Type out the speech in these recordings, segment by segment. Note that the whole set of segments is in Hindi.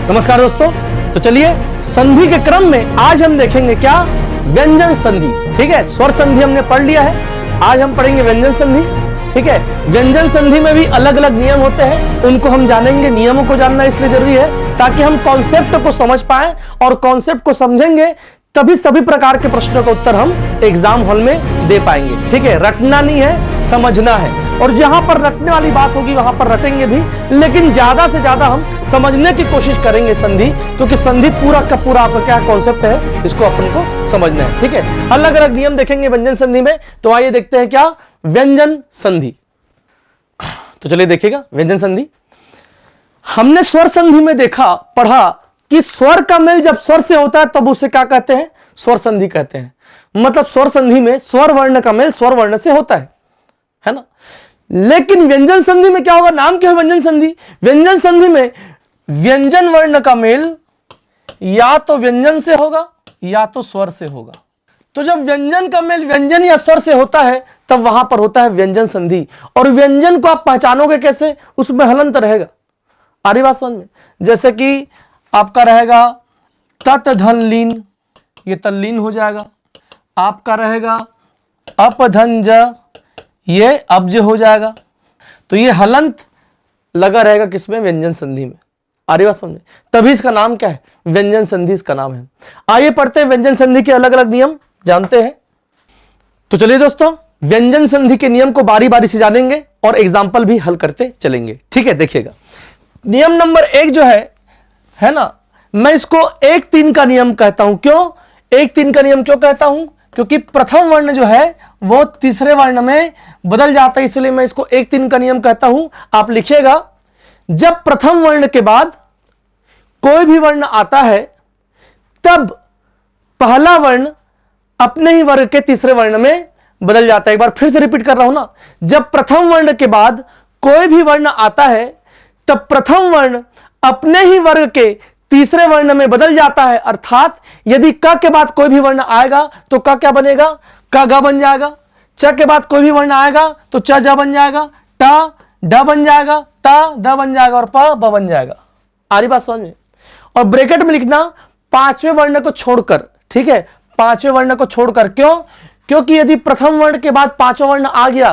नमस्कार दोस्तों, तो चलिए संधि के क्रम में आज हम देखेंगे क्या, व्यंजन संधि। ठीक है, स्वर संधि हमने पढ़ लिया है, आज हम पढ़ेंगे व्यंजन संधि। ठीक है, व्यंजन संधि में भी अलग अलग नियम होते हैं, उनको हम जानेंगे। नियमों को जानना इसलिए जरूरी है ताकि हम कॉन्सेप्ट को समझ पाए, और कॉन्सेप्ट को समझेंगे तभी सभी प्रकार के प्रश्नों का उत्तर हम एग्जाम हॉल में दे पाएंगे। ठीक है, रटना नहीं है, समझना है। और जहां पर रटने वाली बात होगी वहां पर रटेंगे भी, लेकिन ज्यादा से ज्यादा हम समझने की कोशिश करेंगे संधि, क्योंकि संधि पूरा का पूरा आपका क्या कॉन्सेप्ट है, इसको अपन को समझना है। ठीक है, अलग अलग नियम देखेंगे व्यंजन संधि में। तो आइए देखते हैं क्या, व्यंजन संधि। तो चलिए देखिएगा व्यंजन संधि। हमने स्वर संधि में देखा, पढ़ा कि स्वर का मेल जब स्वर से होता है तब उसे क्या कहते हैं, स्वर संधि कहते हैं। मतलब स्वर संधि में स्वर वर्ण का मेल स्वर वर्ण से होता है ना। लेकिन व्यंजन संधि में क्या होगा, नाम क्या है व्यंजन संधि। व्यंजन संधि में व्यंजन वर्ण का मेल या तो व्यंजन से होगा या तो स्वर से होगा। तो जब व्यंजन का मेल व्यंजन या स्वर से होता है तब वहां पर होता है व्यंजन संधि। और व्यंजन को आप पहचानोगे कैसे, उसमें हलंत रहेगा। आ रही बात समझ में। जैसे कि आपका रहेगा तत् धन लीन, ये तल्लीन हो जाएगा। आपका रहेगा अप धन ज, ये अब्ज हो जाएगा। तो ये हलंत लगा रहेगा किसमें, व्यंजन संधि में। आ रही बात समझ में। तभी इसका नाम क्या है, व्यंजन संधि इसका नाम है। आइए पढ़ते हैं व्यंजन संधि के अलग अलग नियम, जानते हैं। तो चलिए दोस्तों, व्यंजन संधि के नियम को बारी बारी से जानेंगे और एग्जाम्पल भी हल करते चलेंगे। ठीक है, देखिएगा नियम नंबर 1 जो है ना, मैं इसको 1-3 का नियम कहता हूं। क्यों 1-3 का नियम क्यों कहता हूं, क्योंकि प्रथम वर्ण जो है वो तीसरे वर्ण में बदल जाता है, इसलिए मैं इसको 1-3 का नियम कहता हूं। आप लिखिएगा, जब प्रथम वर्ण के बाद कोई भी वर्ण आता है तब पहला वर्ण अपने ही वर्ग के तीसरे वर्ण में बदल जाता है। एक बार फिर से रिपीट कर रहा हूं ना, जब प्रथम वर्ण के बाद कोई भी वर्ण आता है तब प्रथम वर्ण अपने ही वर्ग के तीसरे वर्ण में बदल जाता है। अर्थात यदि क के बाद कोई भी वर्ण आएगा तो क क्या बनेगा, क ग बन जाएगा। च के बाद कोई भी वर्ण आएगा तो च ज बन जाएगा, ट ड बन जाएगा, त द बन जाएगा और प ब बन जाएगा। आ रही बात समझ में। और ब्रैकेट में लिखना पांचवें वर्ण को छोड़कर। ठीक है, पांचवें वर्ण को छोड़कर। क्यों, क्योंकि यदि प्रथम वर्ण के बाद पांचवा वर्ण आ गया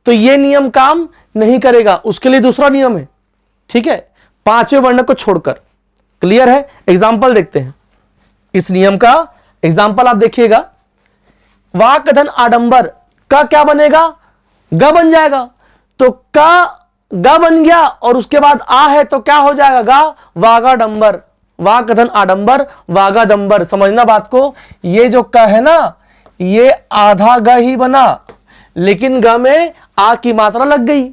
तो यह नियम काम नहीं करेगा, उसके लिए दूसरा नियम है। ठीक है, पांचवें वर्ण को छोड़कर। क्लियर है। एग्जाम्पल देखते हैं इस नियम का। एग्जाम्पल आप देखिएगा, वाक धन आडंबर, का क्या बनेगा, ग बन जाएगा। तो का ग बन गया और उसके बाद आ है तो क्या हो जाएगा, गा वागाडंबर। वाक धन आडंबर वागाडंबर। समझना बात को, ये जो क है ना, ये आधा ग ही बना, लेकिन ग में आ की मात्रा लग गई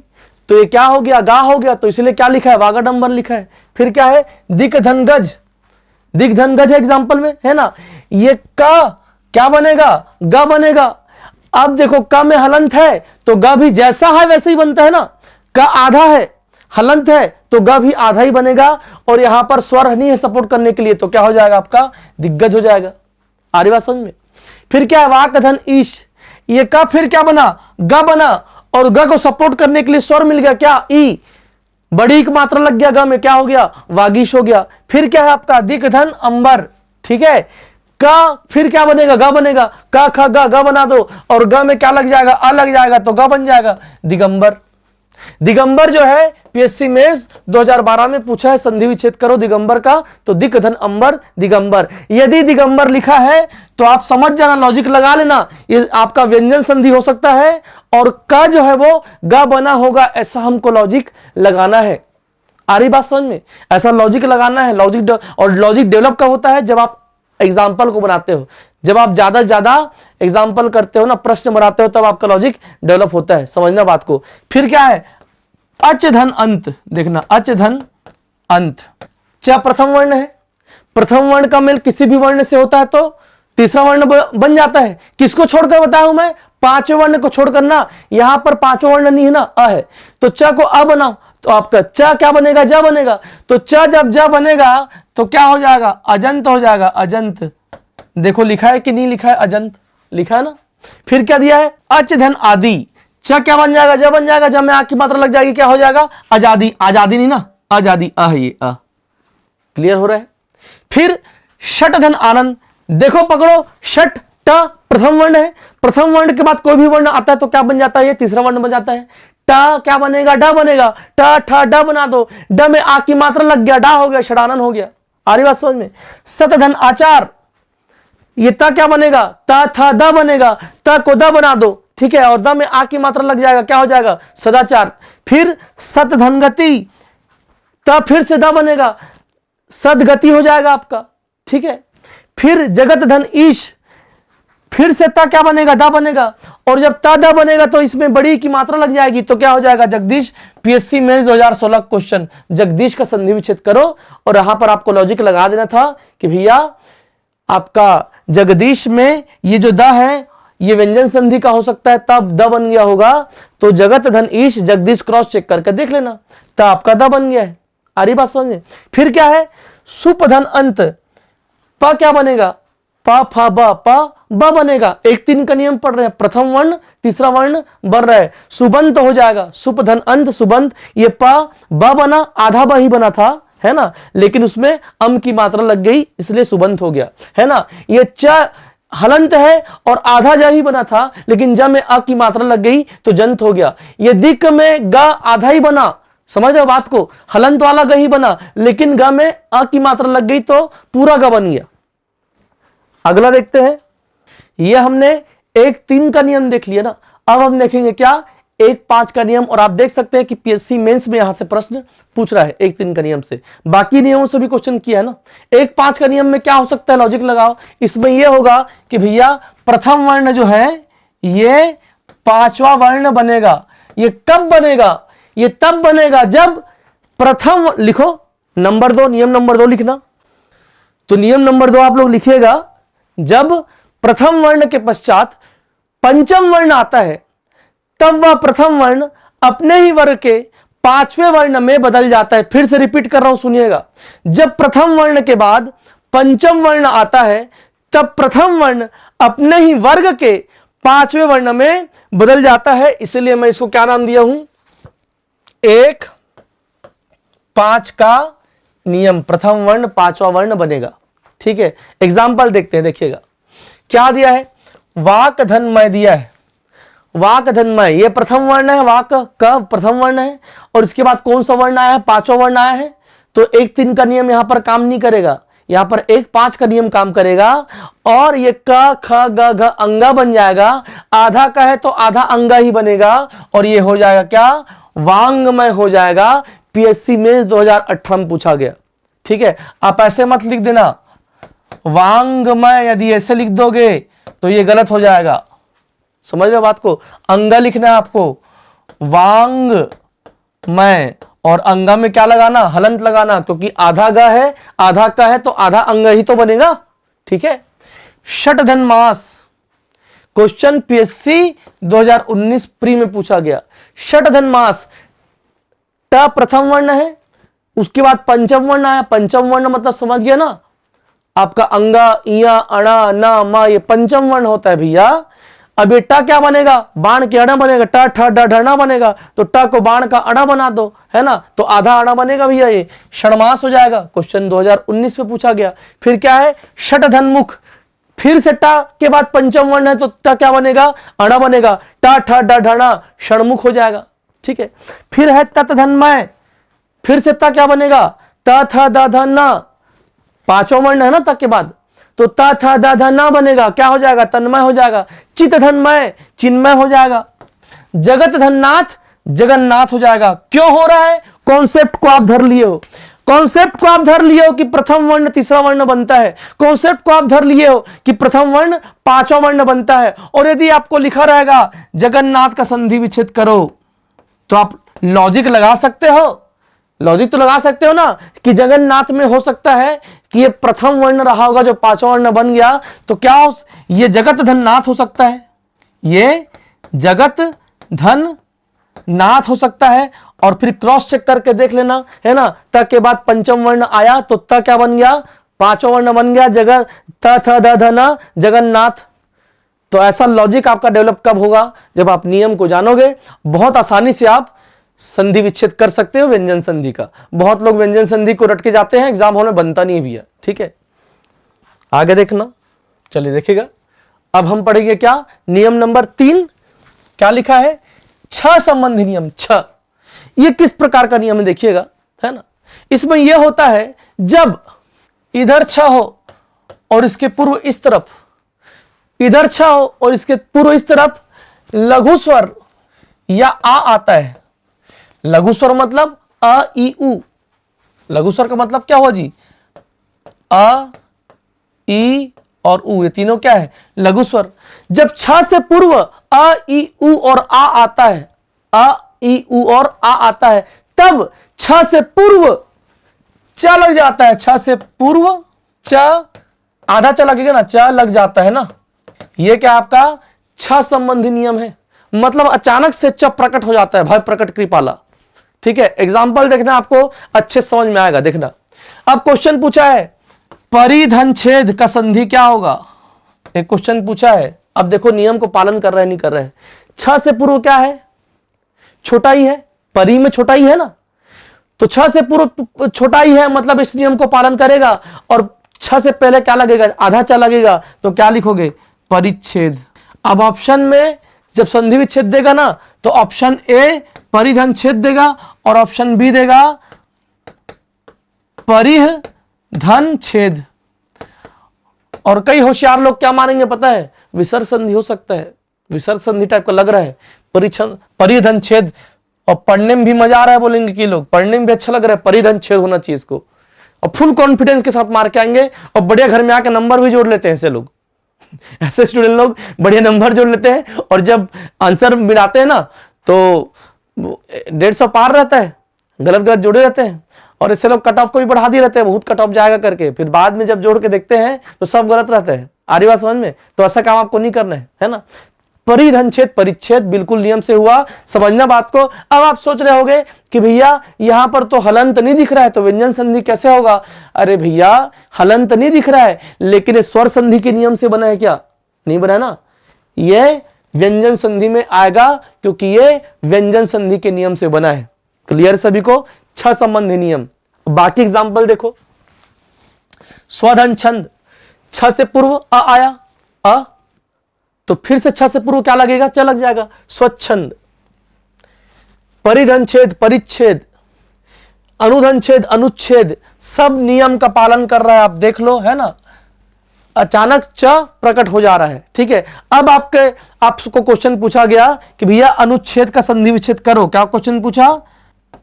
तो ये क्या हो गया, गा हो गया। तो इसलिए क्या लिखा है, वागाडंबर लिखा है। फिर क्या है, दिक धन गज, दिक धन गज है एग्जाम्पल में, है ना। ये का क्या बनेगा, ग बनेगा। अब देखो क में हलंत है तो ग भी जैसा है वैसे ही बनता है ना। क आधा है, हलंत है तो ग भी आधा ही बनेगा। और यहां पर स्वर नहीं है सपोर्ट करने के लिए, तो क्या हो जाएगा आपका, दिग्गज हो जाएगा। आ रही बात समझ में। फिर क्या है, वाक धन ईश, ये का फिर क्या बना, ग बना, और ग को सपोर्ट करने के लिए स्वर मिल गया क्या, ई, बड़ी की मात्रा लग गया ग में, क्या हो गया, वागीश हो गया। फिर क्या है आपका, दिक धन अंबर। ठीक है, का फिर क्या बनेगा, ग बनेगा। का ख ग बना दो और ग में क्या लग जाएगा, अ लग जाएगा तो ग बन जाएगा, दिगंबर। दिगंबर जो है पीएससी मेंस 2012 में पूछा है, संधि विच्छेद करो दिगंबर का, तो दिक धन अंबर दिगंबर। यदि दिगंबर लिखा है तो आप समझ जाना, लॉजिक लगा लेना, ये आपका व्यंजन संधि हो सकता है। और का जो है वो ग बना होगा, ऐसा हमको लॉजिक लगाना है। आ रही बात समझ में, ऐसा लॉजिक लगाना है। लॉजिक और लॉजिक डेवलप कब होता है, जब आप एग्जाम्पल को बनाते हो, जब आप ज्यादा ज्यादा एग्जाम्पल करते हो ना, प्रश्न बनाते हो, तब आपका लॉजिक डेवलप होता है। समझना बात को। फिर क्या है, अच धन अंत, देखना अच धन अंत। च प्रथम वर्ण है, प्रथम वर्ण का मेल किसी भी वर्ण से होता है तो तीसरा वर्ण बन जाता है। किसको छोड़कर बताया हूं मैं, पांचवें वर्ण को छोड़कर ना। यहां पर पांचवा वर्ण नहीं है ना, अ है, तो च को अ बनाओ तो आपका च क्या बनेगा, ज बनेगा। तो च जब ज बनेगा तो क्या हो जाएगा, अजंत हो जाएगा, अजंत। देखो लिखा है कि नहीं लिखा है, अजंत लिखा है ना। फिर क्या दिया है, अच धन आदि, च क्या बन जाएगा, ज बन जाएगा। जब में आ की मात्रा लग जाएगी क्या हो जाएगा, आजादी। आजादी नहीं ना, आजादी, आ है ये, आ क्लियर हो रहा है। फिर षट धन आनंद, देखो पकड़ो, षट ट प्रथम वर्ण है, प्रथम वर्ण के बाद कोई भी वर्ण आता है तो क्या बन जाता है, ये तीसरा वर्ण बन जाता है। ट क्या बनेगा, ड बनेगा, ट ठ ड बना दो, ड में आ की मात्रा लग गया, डा हो गया, षडानन हो गया। आ रही बात समझ में। सत धन आचार, ये त क्या बनेगा, त थ द बनेगा, त को द बना दो, ठीक है, और द में आ की मात्रा लग जाएगा, क्या हो जाएगा, सदाचार। फिर सत धन गति, त फिर से द बनेगा, सदगति हो जाएगा आपका, ठीक है। फिर जगत धन ईश, फिर से ता क्या बनेगा, दा बनेगा, और जब ता दा बनेगा तो इसमें बड़ी की मात्रा लग जाएगी, तो क्या हो जाएगा, Jagdish. PSC mains 2016 question, Jagdish का संधि विच्छेद करो, और यहां पर आपको लॉजिक लगा देना था कि भैया आपका जगदीश में ये जो द है ये व्यंजन संधि का हो सकता है, तब द बन गया होगा, तो जगत धन ईश जगदीश क्रॉस चेक करके देख लेना, तब आपका द बन गया है। आ रही बात समझे। फिर क्या है, सुपधन अंत, प क्या बनेगा, प फ ब बनेगा, एक तीन का नियम पढ़ रहे हैं, प्रथम वर्ण तीसरा वर्ण बन रहा है, सुबंत हो जाएगा, सुपधन अंत सुबंत, ये प ब बना, आधा ब ही बना था, है ना, लेकिन उसमें अम की मात्रा लग गई इसलिए सुबंत हो गया, है ना। ये च हलंत है और आधा ज ही बना था, लेकिन ज में अ की मात्रा लग गई तो जंत हो गया। ये दिक में ग आधा ही बना, समझ रहे बात को, हलंत वाला ग ही बना, लेकिन ग में अ की मात्रा लग गई तो पूरा ग बन गया। अगला देखते हैं, ये हमने 1-3 का नियम देख लिया ना, अब हम देखेंगे क्या 1-5 का नियम, और आप देख सकते हैं कि पीएससी मेंस में यहां से प्रश्न पूछ रहा है 1-3 का नियम से, बाकी नियमों से भी क्वेश्चन किया है ना। 1-5 का नियम में क्या हो सकता है, लॉजिक लगाओ, इसमें यह होगा कि भैया प्रथम वर्ण जो है ये पांचवा वर्ण बनेगा। ये कब बनेगा, ये तब बनेगा जब प्रथम, लिखो नंबर 2, नियम नंबर 2 लिखना, तो नियम नंबर 2 आप लोग लिखिएगा, जब प्रथम वर्ण के पश्चात पंचम वर्ण आता है तब वह प्रथम वर्ण अपने ही वर्ग के पांचवें वर्ण में बदल जाता है। फिर से रिपीट कर रहा हूं, सुनिएगा, जब प्रथम वर्ण के बाद पंचम वर्ण आता है तब प्रथम वर्ण अपने ही वर्ग के पांचवें वर्ण में बदल जाता है। इसलिए मैं इसको क्या नाम दिया हूं, 1-5 का नियम, प्रथम वर्ण पांचवा वर्ण बनेगा, ठीक है। एग्जाम्पल देखते हैं, देखिएगा क्या दिया है, वाक धनमय दिया है, वाक धनमय, ये प्रथम वर्ण है, वाक का प्रथम वर्ण है, और इसके बाद कौन सा वर्ण आया है, पांचवा वर्ण आया है, तो 1-3 का नियम यहां पर काम नहीं करेगा, यहां पर 1-5 का नियम काम करेगा, और ये क ख ग घ अंगा बन जाएगा, आधा का है तो आधा अंगा ही बनेगा, और ये हो जाएगा क्या, वांगमय हो जाएगा। पीएससी में 2018 में पूछा गया, ठीक है। आप ऐसे मत लिख देना वांगमय, यदि ऐसे लिख दोगे तो ये गलत हो जाएगा, समझ रहे बात को, अंगा लिखना है आपको, वांगमय, और अंगा में क्या लगाना, हलंत लगाना, क्योंकि आधा ग है, आधा का है तो आधा अंग ही तो बनेगा, ठीक है। षट धन मास, क्वेश्चन पीएससी 2019 प्री में पूछा गया, षट धन मास, ट प्रथम वर्ण है, उसके बाद पंचम वर्ण आया, पंचम वर्ण मतलब समझ गया ना, आपका अंगा, इया, अणा, ना, मा, ये पंचम वर्ण होता है भैया। अब ये ट क्या बनेगा, बाण के अणा बनेगा, ट ठ ड ढना बनेगा, तो ट को बाण का अणा बना दो, है ना, तो आधा अणा बनेगा भैया, ये षणमास हो जाएगा, क्वेश्चन 2019 में पूछा गया। फिर क्या है, षट धनमुख, फिर से ट के बाद पंचम वर्ण है तो ट क्या बनेगा, अणा बनेगा, ट ठ ड ढना षणमुख हो जाएगा, ठीक है। फिर है तत् धनमय, फिर से त क्या बनेगा, त थ द ध न, पांचवा वर्ण है ना तक के बाद, तो त थ द ध न बनेगा, क्या हो जाएगा, तन्मय हो जाएगा। चित धनमय, चिन्मय हो जाएगा। जगत धननाथ, जगन्नाथ हो जाएगा। क्यों हो रहा है, कॉन्सेप्ट को आप धर लिए हो, कॉन्सेप्ट को आप धर लिए हो कि प्रथम वर्ण तीसरा वर्ण बनता है, कॉन्सेप्ट को आप धर लिए हो कि प्रथम वर्ण पांचवा वर्ण बनता है, और यदि आपको लिखा रहेगा जगन्नाथ का संधि विच्छेद करो, तो आप लॉजिक लगा सकते हो, लॉजिक तो लगा सकते हो ना कि जगन्नाथ में हो सकता है कि ये प्रथम वर्ण रहा होगा जो पांचवा वर्ण बन गया, तो क्या ये जगत धननाथ हो सकता है, ये जगत धन नाथ हो सकता है। और फिर क्रॉस चेक करके देख लेना, है ना, त के बाद पंचम वर्ण आया तो त क्या बन गया, पांचवा वर्ण बन गया, जगत त थ द ध न जगन्नाथ। तो ऐसा लॉजिक आपका डेवलप कब होगा, जब आप नियम को जानोगे, बहुत आसानी से आप संधि विच्छेद कर सकते हो व्यंजन संधि का। बहुत लोग व्यंजन संधि को रट के जाते हैं, एग्जाम हॉल में बनता नहीं है भैया, ठीक है। आगे देखना, चलिए देखिएगा। अब हम पढ़ेंगे क्या, नियम नंबर 3 क्या लिखा है, छह संबंधी नियम। छह, ये किस प्रकार का नियम है देखिएगा, है ना। इसमें यह होता है जब इधर छ हो और इसके पूर्व इस तरफ, इधर छ हो और इसके पूर्व इस तरफ लघु स्वर या आ आता है। लघु स्वर मतलब अ ई उ। लघु स्वर का मतलब क्या हुआ जी, अ ई और उ, ये तीनों क्या है, लघु स्वर। जब छ से पूर्व अ ई उ और आ आता है, अ ई उ और आ आता है, तब छ से पूर्व च लग जाता है। छ से पूर्व च, आधा च लगेगा ना, च लग जाता है ना। यह क्या आपका छ संबंधी नियम है, मतलब अचानक से च प्रकट हो जाता है, भय प्रकट कृपाला, ठीक है। एग्जाम्पल देखना, आपको अच्छे समझ में आएगा, देखना। अब क्वेश्चन पूछा है परिधन छेद का संधि क्या होगा, एक क्वेश्चन पूछा है। अब देखो नियम को पालन कर रहे हैं नहीं कर रहे हैं। छ से पूर्व क्या है, छोटा ही है, परी में छोटा ही है ना, तो छ से पूर्व छोटा ही है, मतलब इस नियम को पालन करेगा। और छ से पहले क्या लगेगा, आधा च लगेगा, तो क्या लिखोगे, परिच्छेद। अब ऑप्शन में जब संधि विच्छेद देगा ना, तो ऑप्शन ए परिधन छेद देगा और ऑप्शन बी देगा परिह धन छेद। और कई होशियार लोग क्या मानेंगे पता है, विसर्ग संधि हो सकता है, विसर्ग संधि टाइप का लग रहा है, परिधन छेद। और पढ़ने में भी मजा आ रहा है, बोलेंगे कि लोग पढ़ने में भी अच्छा लग रहा है, परिधन छेद होना चाहिए इसको। और फुल कॉन्फिडेंस के साथ मार के आएंगे और बढ़िया घर में आके नंबर भी जोड़ लेते हैं ऐसे लोग। ऐसे स्टूडेंट लोग बढ़िया नंबर जोड़ लेते हैं और जब आंसर मिलाते हैं ना तो 150 पार रहता है, गलत गलत जोड़े रहते हैं। और ऐसे लोग कट ऑफ को भी बढ़ा दिए रहते हैं, बहुत कट ऑफ जाएगा करके, फिर बाद में जब जोड़ के देखते हैं तो सब गलत रहता है। आ रही बात समझ में, तो ऐसा काम आपको नहीं करना है ना। परिधन छेद परिच्छेद बिल्कुल नियम से हुआ, समझना बात को। अब आप सोच रहे होगे कि भैया यहां पर तो हलंत नहीं दिख रहा है, तो व्यंजन संधि कैसे होगा। अरे भैया हलंत नहीं दिख रहा है, लेकिन ये स्वर संधि के नियम से बना है क्या, नहीं बना ना, ये व्यंजन संधि में आएगा क्योंकि ये व्यंजन संधि के नियम से बना है। क्लियर सभी को, छह संबंधी नियम। बाकी एग्जाम्पल देखो, स्वधन छंद, छ से पूर्व अ आया, अ, तो फिर से छ से पूर्व क्या लगेगा, च लग जाएगा, स्वच्छंद। परिधन छेद परिच्छेद, अनुधन छेद अनुच्छेद, सब नियम का पालन कर रहा है, आप देख लो, है ना। अचानक च प्रकट हो जा रहा है, ठीक है। अब आपको क्वेश्चन पूछा गया कि भैया अनुच्छेद का संधि विच्छेद करो। क्या क्वेश्चन पूछा,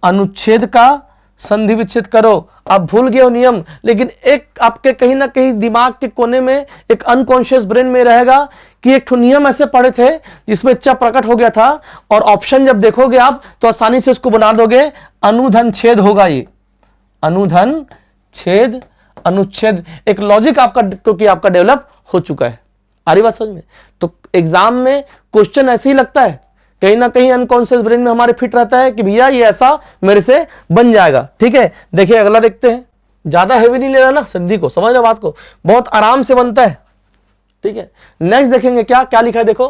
अनुच्छेद का संधि विच्छेद करो। आप भूल गए हो नियम, लेकिन एक आपके कहीं ना कहीं दिमाग के कोने में एक अनकॉन्शियस ब्रेन में रहेगा कि एक नियम ऐसे पढ़े थे जिसमें च प्रकट हो गया था, और ऑप्शन जब देखोगे आप तो आसानी से उसको बना दोगे, अनुधन छेद होगा ये, अनुधन छेद अनुच्छेद। एक लॉजिक आपका क्योंकि आपका डेवलप हो चुका है। आ रही बात समझ में। तो एग्जाम में क्वेश्चन ऐसे ही लगता है, कहीं ना कहीं अनकॉन्शियस ब्रेन में हमारे फिट रहता है कि भैया ये ऐसा मेरे से बन जाएगा, ठीक है। देखिए अगला देखते हैं, ज्यादा हैवी नहीं लेना ना संधि को, समझ लो बात को, बहुत आराम से बनता है, ठीक है। नेक्स्ट देखेंगे क्या क्या लिखा है, देखो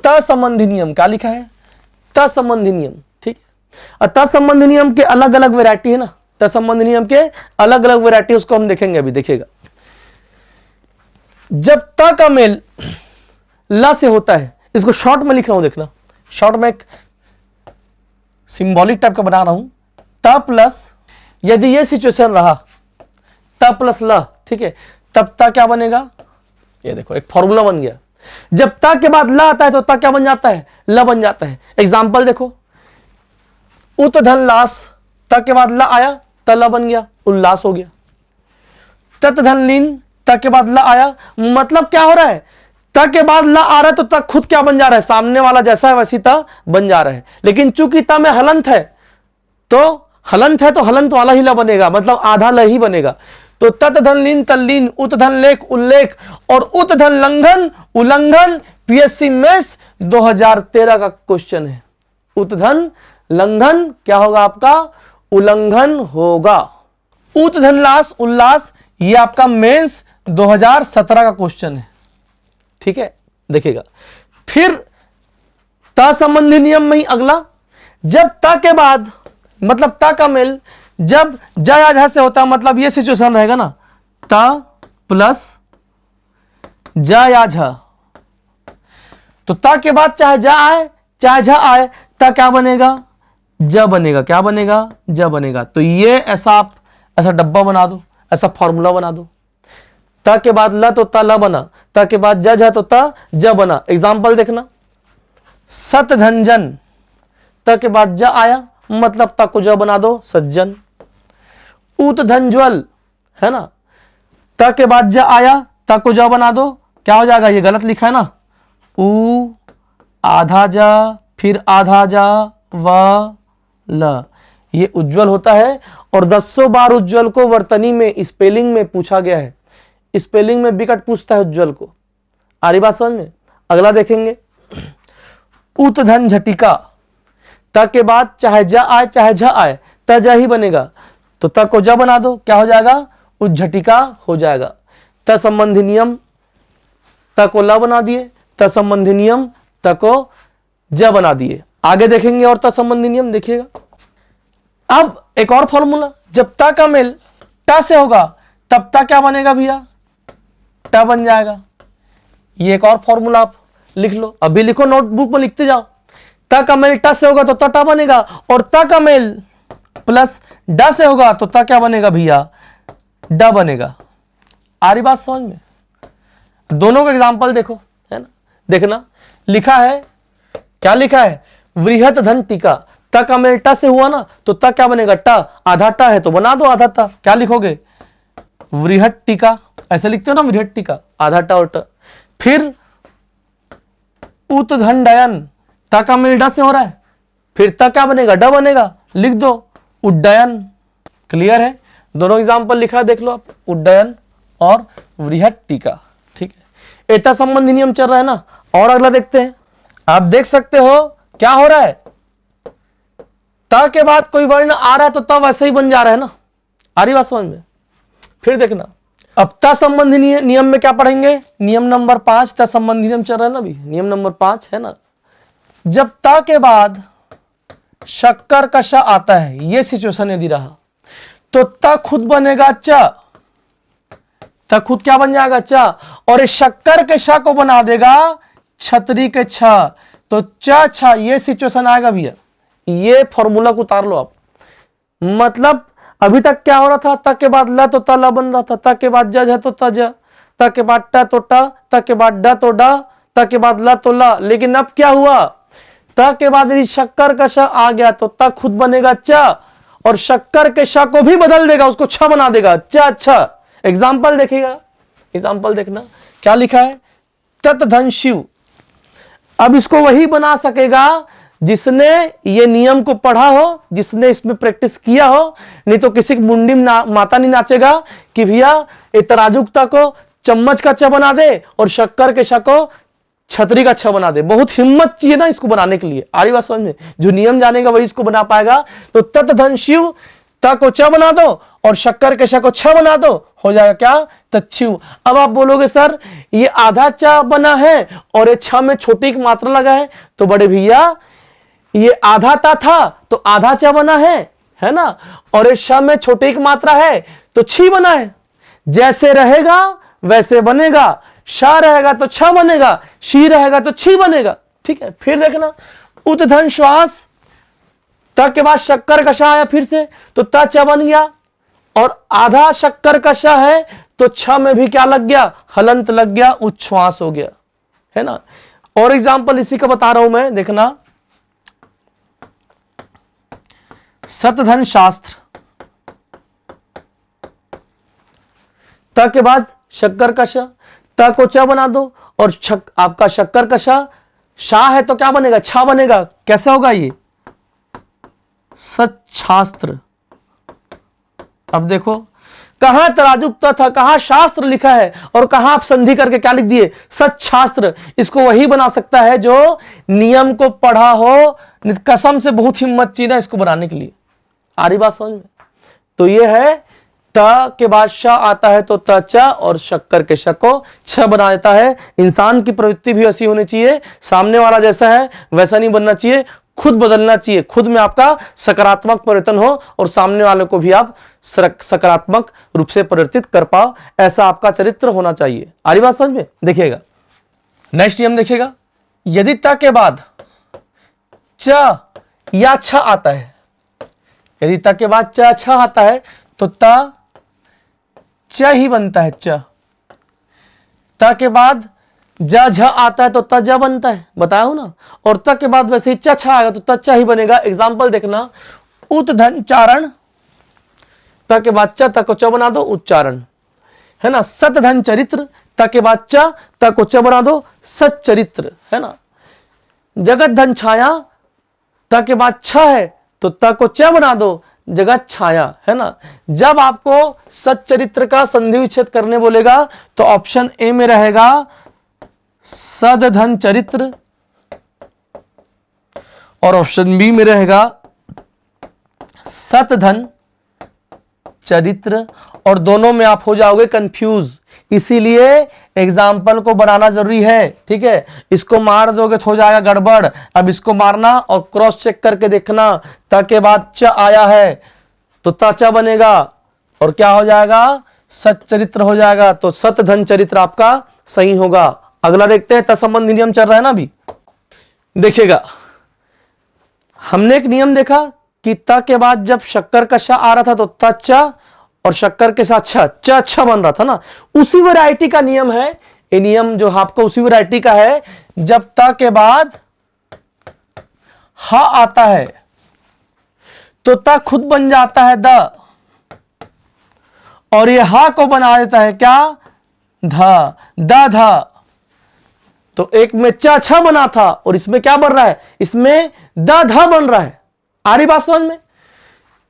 तत्संबंधी नियम। क्या लिखा है, तत्संबंधी नियम, ठीक है। तत्संबंधी नियम के अलग अलग वैरायटी है ना, तत्संबंधी नियम के अलग अलग वैरायटी, उसको हम देखेंगे अभी, देखिएगा। जब त का मेल ल से होता है, इसको शॉर्ट में लिख रहा हूं, देखना शॉर्ट में एक सिंबॉलिक टाइप का बना रहा हूं, त प्लस, यदि ये सिचुएशन रहा त प्लस ल, ठीक है, तब त क्या बनेगा, ये देखो एक फॉर्मूला बन गया। जब त के बाद ल आता है तो त क्या बन जाता है, ल बन जाता है। एग्जाम्पल देखो, उत धन लास, त के बाद ल आया त ल बन गया, उल्लास हो गया। तत धन लीन, त के बाद ल आया, मतलब क्या हो रहा है, त के बाद ल आ रहा है तो त खुद क्या बन जा रहा है, सामने वाला जैसा है वैसी त बन जा रहा है। लेकिन चूंकि त में हलंत है तो हलंत वाला ही ल बनेगा, मतलब आधा ल ही बनेगा। तो तत धन लीन तल्लीन, उत धन लेख उल्लेख, और उत धन लंघन उल्लंघन। पीएससी मेंस 2013 का क्वेश्चन है। उत धन लंघन क्या होगा आपका, उल्लंघन होगा। उत धन लास उल्लास, ये आपका मेंस 2017 का क्वेश्चन है, ठीक है। देखिएगा फिर तत्संबंधी नियम में ही अगला, जब ता के बाद मतलब ता का मेल जब जा या झा से होता है, मतलब ये सिचुएशन रहेगा ना, ता प्लस जा या झा, तो ता के बाद चाहे जा आए चाहे झा आए, ता क्या बनेगा, ज बनेगा। क्या बनेगा, ज बनेगा। तो ये ऐसा आप ऐसा डब्बा बना दो, ऐसा फॉर्मूला बना दो। ता के बाद ल तो ता ल बना, ता के बाद ज झा तो ता ज बना। एग्जाम्पल देखना, सत धनजन, ता के बाद ज आया मतलब ता को ज बना दो, सज्जन। उत धनज्वल है ना, ता के बाद ज आया ता को ज बना दो, क्या हो जाएगा, ये गलत लिखा है ना, उ आधा जा फिर आधा जा व ल, ये उज्जवल होता है। और 100 बार उज्जवल को वर्तनी में स्पेलिंग में पूछा गया है। स्पेलिंग में विकट पूछता है उज्जवल को। आ रही बात समझ में। अगला देखेंगे, उत धन झटिका, त के बाद चाहे जा आए चाहे झ आए त जा ही बनेगा, तो त को ज बना दो, क्या हो जाएगा, उज्झटिका हो जाएगा। त संबंधी नियम, त को ल बना दिए, त संबंधी नियम त को ज बना दिए। आगे देखेंगे और त संबंधी नियम देखिएगा। अब एक और फॉर्मूला, जब ता का मेल टा से होगा तब ता क्या बनेगा भैया, टा बन जाएगा। ये एक और फॉर्मूला आप लिख लो, अभी लिखो, नोटबुक में लिखते जाओ। ता का मेल टा से होगा तो ता टा बनेगा, और ता का मेल प्लस डा से होगा तो ता क्या बनेगा भैया, डा बनेगा। आ रही बात समझ में। दोनों का एग्जांपल देखो, है ना, देखना लिखा है, क्या लिखा है, वृहत धन टीका। ता का मेल टा से हुआ ना तो ता क्या बनेगा, टा, आधा टा है तो बना दो आधा ता। क्या लिखोगे, वृहत टीका, ऐसे लिखते हो ना, वृहत टीका, आधा टा और टा। फिर उत धन डयन, ता का मेल डा से हो रहा है, फिर ता क्या बनेगा, डा बनेगा, लिख दो उड्डयन। क्लियर है, दोनों एग्जांपल लिखा है, देख लो आप, उड्डयन और वृहत टीका। ठीक है, एता संबंधी नियम चल रहा है ना। और अगला देखते हैं, आप देख सकते हो क्या हो रहा है, ता के बाद कोई वर्ण आ रहा है तो ता वैसे ही बन जा रहा है ना। आ रही बात समझ में। फिर देखना, अब ता संबंधी नियम में क्या पढ़ेंगे, नियम नंबर 5, ता संबंधी नियम चल रहा है ना अभी, नियम नंबर 5 है ना। जब ता के बाद शक्कर का श आता है, ये सिचुएशन यदि रहा तो ता खुद बनेगा च, ता खुद क्या बन जाएगा, च, और इस शक्कर के श को बना देगा छतरी के छ, तो च छ, ये सिचुएशन आएगा भैया। ये फॉर्मूला को उतार लो आप। मतलब अभी तक क्या हो रहा था, तक के बाद ल तो ता ल बन रहा था, तक के बाद ज है तो ता ज, तक के बाद ट तो ट, तक के बाद ड तो ड, तक के बाद ल तो ल। लेकिन अब क्या हुआ, तक के बाद यदि शक्कर का श आ गया तो तक खुद बनेगा च, और शक्कर के श को भी बदल देगा, उसको छ बना देगा, च छ। एग्जाम्पल देखिएगा, एग्जाम्पल देखना क्या लिखा है, तत धन शिव। अब इसको वही बना सकेगा जिसने ये नियम को पढ़ा हो, जिसने इसमें प्रैक्टिस किया हो। नहीं तो किसी मुंडी माता नहीं नाचेगा कि भैया तराजुकता को चम्मच का च बना दे और शक्कर के श को छतरी का छ बना दे। बहुत हिम्मत चाहिए ना इसको बनाने के लिए। आ रही बात समझ में। जो नियम जानेगा वही इसको बना पाएगा। तो तत धन शिव, त को च बना दो और शक्कर के श को छ बना दो, हो जाएगा क्या, तच्छिव। अब आप बोलोगे सर ये आधा च बना है और ये छ में छोटी एक मात्रा लगा है, तो बड़े भैया ये आधा ता था तो आधा च बना है ना, और ये श में छोटी एक मात्रा है तो छी बना है। जैसे रहेगा वैसे बनेगा, श रहेगा तो छ बनेगा, शी रहेगा तो छी बनेगा। ठीक है, फिर देखना, उत धन श्वास, त के बाद शक्कर का श आया फिर से तो त च बन गया, और आधा शक्कर का श है तो छ में भी क्या लग गया, हलंत लग गया, उच्छ्वास हो गया, है ना। और एग्जांपल इसी का बता रहा हूं मैं, देखना, सतधन शास्त्र, त के बाद शक्कर का श, त को च बना दो और आपका शक्कर का शा है तो क्या बनेगा, छा बनेगा। कैसा होगा ये, सच्छास्त्र। अब देखो कहां तराजुकता था, कहां शास्त्र लिखा है और कहां आप संधि करके क्या लिख दिए, सच्छास्त्र। इसको वही बना सकता है जो नियम को पढ़ा हो। कसम से बहुत हिम्मत चाहिए ना इसको बनाने के लिए। आ रही बात समझ में। तो ये है, त के बाद श आता है तो त च, और शक्कर के श को छ बना देता है। इंसान की प्रवृत्ति भी ऐसी होनी चाहिए, सामने वाला जैसा है वैसा नहीं बनना चाहिए। खुद बदलना चाहिए, खुद में आपका सकारात्मक परिवर्तन हो और सामने वाले को भी आप सकारात्मक रूप से परिवर्तित कर पाओ, ऐसा आपका चरित्र होना चाहिए। आ रही बात समझ में? देखिएगा नेक्स्ट नियम देखिएगा, यदि त के बाद च या छ आता है, यदि त के बाद च छ आता है तो त च ही बनता है, च। त के बाद ज झ आता है तो त ज बनता है, बताया हूं ना। और त के बाद वैसे ही च छ आएगा तो त च ही बनेगा। एग्जांपल देखना, उत धन चारण, त के बाद च, त को च बना दो, उच्चारण, है ना। सत धन चरित्र, त के बाद च, त को च बना दो, सच्चरित्र, है ना। जगत धन छाया, त के बाद छ है तो त को च बना दो, जगत छाया, है ना। जब आपको सच्चरित्र का संधि विच्छेद करने बोलेगा तो ऑप्शन ए में रहेगा सद धन चरित्र और ऑप्शन बी में रहेगा सत धन चरित्र, और दोनों में आप हो जाओगे कंफ्यूज। इसीलिए एग्जाम्पल को बनाना जरूरी है, ठीक है। इसको मार दोगे तो हो जाएगा गड़बड़। अब इसको मारना और क्रॉस चेक करके देखना, त के बाद च आया है तो त च बनेगा और क्या हो जाएगा, सच्चरित्र हो जाएगा। तो सत धन चरित्र आपका सही होगा। अगला देखते हैं, तत्संबंधी नियम चल रहा है ना अभी। देखिएगा, हमने एक नियम देखा कि त के बाद जब शक्कर का श आ रहा था तो त च, और शक्कर के साथ छ छ बन रहा था ना। उसी वैरायटी का नियम है ये नियम, जो आपको उसी वैरायटी का है। जब त के बाद ह आता है तो त खुद बन जाता है द, और ये ह को बना देता है क्या, ध, द ध। तो एक में च छ बना था और इसमें क्या बन रहा है, इसमें द ध बन रहा है। आ रही बात समझ में?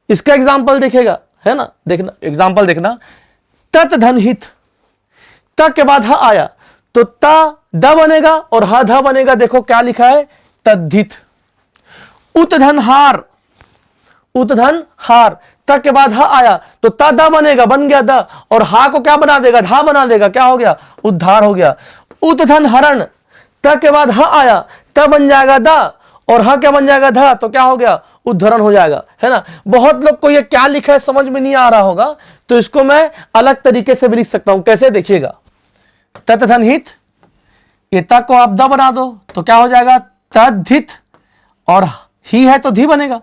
इसका एग्जाम्पल देखेगा, है ना। देखना एग्जाम्पल देखना, तत् धन हित, त के बाद ह आया तो त द बनेगा और ह ध बनेगा। देखो क्या लिखा है, तद्धित। उत धन हार, उत धन हार, त के बाद ह आया तो त द बनेगा, बन गया द, और हा को क्या बना देगा, धा बना देगा, क्या हो गया, उद्धार हो गया। उत धन हरण, त के बाद ह आया, त बन जाएगा द, और ह क्या बन जाएगा, ध, तो क्या हो गया, उद्धरण हो जाएगा, है ना। बहुत लोग को ये क्या लिखा है समझ में नहीं आ रहा होगा, तो इसको मैं अलग तरीके से भी लिख सकता हूं। कैसे, देखिएगा, तत् धन हित, ये त को आप द बना दो तो क्या हो जाएगा, तद्धित, और ही है तो धी बनेगा।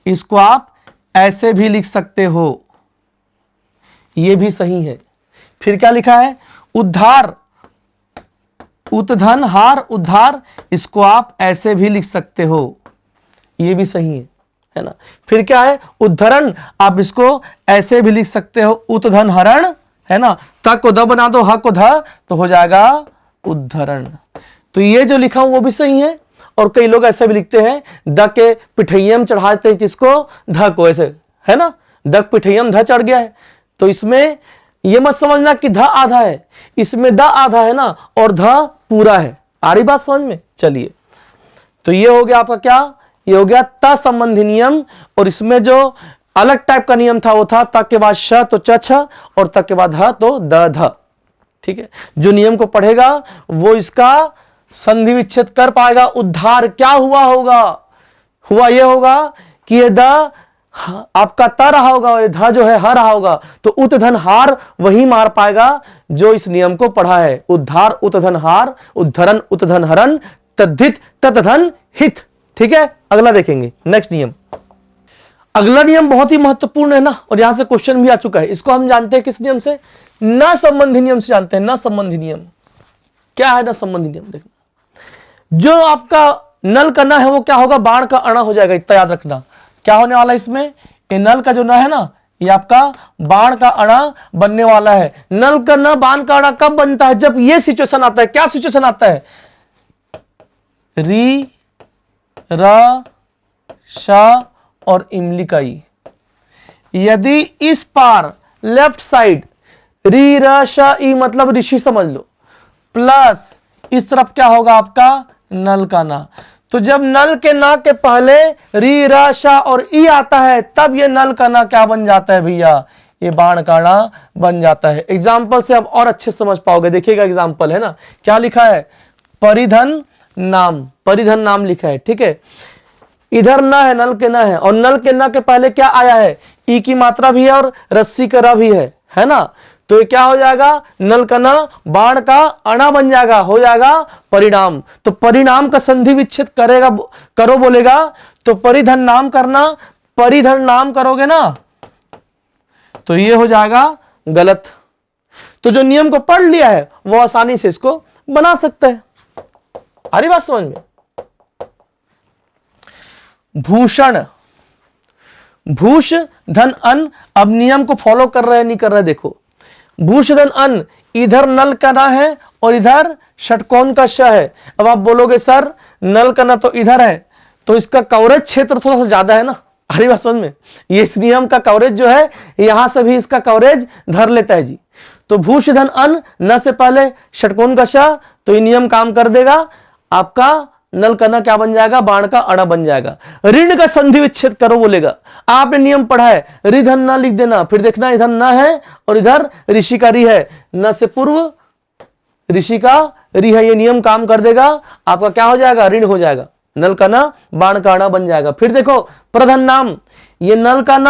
इसको आप ऐसे भी लिख सकते हो, ये भी सही है। फिर क्या लिखा है, उद्धार, उतधन हार उद्धार, इसको आप ऐसे भी लिख सकते हो, ये भी सही है ना। फिर क्या है, उद्धरण, आप इसको ऐसे भी लिख सकते हो, उतधन हरण, है ना। त को द बना दो, ह को ध, तो हो जाएगा उद्धरण। तो ये जो लिखा हूं वो भी सही है। और कई लोग ऐसे भी लिखते हैं, द के पिठैयम चढ़ाते हैं किसको, ध को, ऐसे, है ना। द पिठैयम ध चढ़ गया है, तो इसमें ये मत समझना कि ध आधा है, इसमें द आधा है ना, और ध पूरा है। आ रही बात समझ में? चलिए, तो ये हो गया आपका क्या, ये हो गया त संबंधी नियम। और इसमें जो अलग टाइप का नियम था वो था त के बाद श तो च छ, और त के बाद ह तो द ध। ठीक है, जो नियम को पढ़ेगा वो इसका संधि विच्छेद कर पाएगा। उद्धार क्या हुआ होगा, हुआ ये होगा कि ये द आपका त रहा होगा और ध जो है ह रहा होगा, तो उत धन हार वही मार पाएगा जो इस नियम को पढ़ा है। उद्धार उत धन हार, उद्धरण उत धन हरण, तद्धित तत धन हित। ठीक है, अगला देखेंगे, नेक्स्ट नियम। अगला नियम बहुत ही महत्वपूर्ण है ना, और यहां से क्वेश्चन भी आ चुका है। इसको हम जानते हैं किस नियम से, न संबंधी नियम से जानते हैं। न संबंधी नियम क्या है, न संबंधी नियम देखना, जो आपका नल का न है वो क्या होगा, बाण का अणा हो जाएगा। इतना याद रखना, क्या होने वाला है इसमें, ये नल का जो न है ना, ये आपका बाण का अणा बनने वाला है। नल का न बाण का अणा कब बनता है, जब ये सिचुएशन आता है। क्या सिचुएशन आता है, री र श और इमली का ई। यदि इस पार लेफ्ट साइड री र श ई मतलब ऋषि समझ लो, प्लस इस तरफ क्या होगा आपका नल का ना, तो जब नल के ना के पहले री र श और ई आता है तब ये नल का ना क्या बन जाता है भैया, ये बाण का ना बन जाता है। एग्जाम्पल से अब और अच्छे समझ पाओगे। देखिएगा एग्जाम्पल है ना, क्या लिखा है, परिधन नाम, परिधन नाम लिखा है। ठीक है, इधर न है, नल के न है, और नल के न के पहले क्या आया है, ई की मात्रा भी है और रस्सी का र भी है ना। तो ये क्या हो जाएगा, नल का न बाण का अणा बन जाएगा, हो जाएगा परिणाम। तो परिणाम का संधि विच्छेद करेगा, करो बोलेगा तो परिधन नाम करना, परिधन नाम करोगे ना तो ये हो जाएगा गलत। तो जो नियम को पढ़ लिया है वो आसानी से इसको बना सकते हैं। आ रही बात समझ में। भूषण, भूष धन अन, अब नियम को फॉलो कर रहे हैं नहीं कर रहे, देखो भूष धन अन, इधर नल का ना है और इधर षटकोण का श है। अब आप बोलोगे सर नल का ना तो इधर है तो इसका कवरेज क्षेत्र थोड़ा सा ज्यादा है ना, अरे बात समझ में, ये इस नियम का कवरेज जो है यहां से भी इसका कवरेज धर लेता है जी। तो भूष धन अन, न से पहले षटकोण का श, तो ये नियम काम कर देगा, आपका नल का न क्या बन जाएगा, बाण का अड़ा बन जाएगा। ऋण का संधि विच्छेद करो बोलेगा, आपने नियम पढ़ा है, रिधन न लिख देना, फिर देखना इधर न है और इधर ऋषि का रि है, न से पूर्व ऋषि का रि है, ये नियम काम कर देगा, आपका क्या हो जाएगा, ऋण हो जाएगा, नल का न बाण का अड़ा बन जाएगा। फिर देखो प्रधन नाम, ये नल का न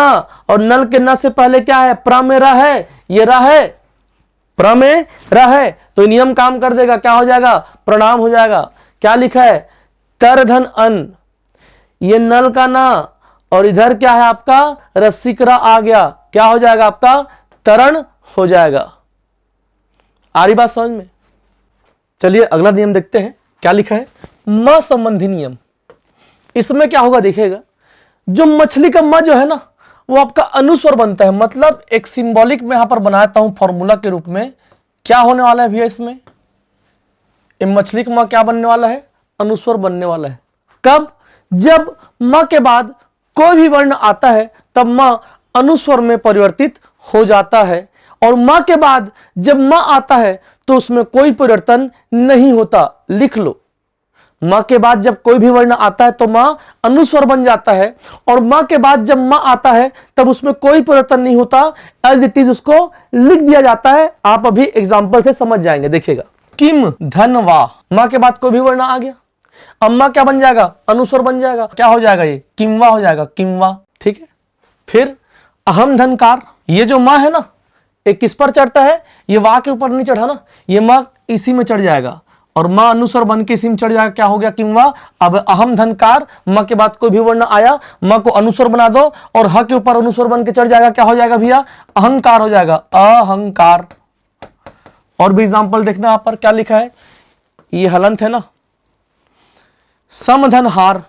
और नल के न से पहले क्या है, प्र में रा है, ये रा है, प्र में रा है, तो नियम काम कर देगा, क्या हो जाएगा, प्रणाम हो जाएगा। क्या लिखा है, तर धन अन, ये नल का ना और इधर क्या है आपका रस्सिकरा आ गया, क्या हो जाएगा आपका तरण हो जाएगा। आ रही बात समझ में। चलिए अगला नियम देखते हैं क्या लिखा है, म संबंधी नियम। इसमें क्या होगा देखिएगा, जो मछली का म जो है ना वो आपका अनुस्वर बनता है, मतलब एक सिंबॉलिक में यहां पर बनाता हूं फॉर्मूला के रूप में। क्या होने वाला है भैया इसमें, मछली का म क्या बनने वाला है, अनुस्वर बनने वाला है। कब, जब म के बाद कोई भी वर्ण आता है तब म अनुस्वर में परिवर्तित हो जाता है, और म के बाद जब म आता है तो उसमें कोई परिवर्तन नहीं होता। लिख लो, म के बाद जब कोई भी वर्ण आता है तो म अनुस्वर बन जाता है, और म के बाद जब म आता है तब उसमें कोई परिवर्तन नहीं होता, एज इट इज उसको लिख दिया जाता है। आप अभी एग्जाम्पल से समझ जाएंगे, देखिएगा। किम धन वा, मां के बाद कोई भी वर्ण आ गया, अम्मा क्या बन जाएगा, अनुस्वर बन जाएगा, क्या हो जाएगा, ये किमवा हो जाएगा, किमवा। ठीक है। फिर अहम धनकार, ये जो मां है ना ये किस पर चढ़ता है, ये वा के ऊपर नहीं चढ़ा ना, ये मां इसी में चढ़ जाएगा और मां अनुस्वर बन के इसी में चढ़ जाएगा, क्या हो गया, किमवा। अब अहम धनकार, मां के बाद कोई भी वर्ण आया मां को अनुस्वर बना दो और ह के ऊपर अनुस्वर बन के चढ़ जाएगा, क्या हो जाएगा भैया, अहंकार हो जाएगा, अहंकार। और भी एग्जांपल देखना, यहां पर क्या लिखा है, ये हलंत है ना, समधन हार,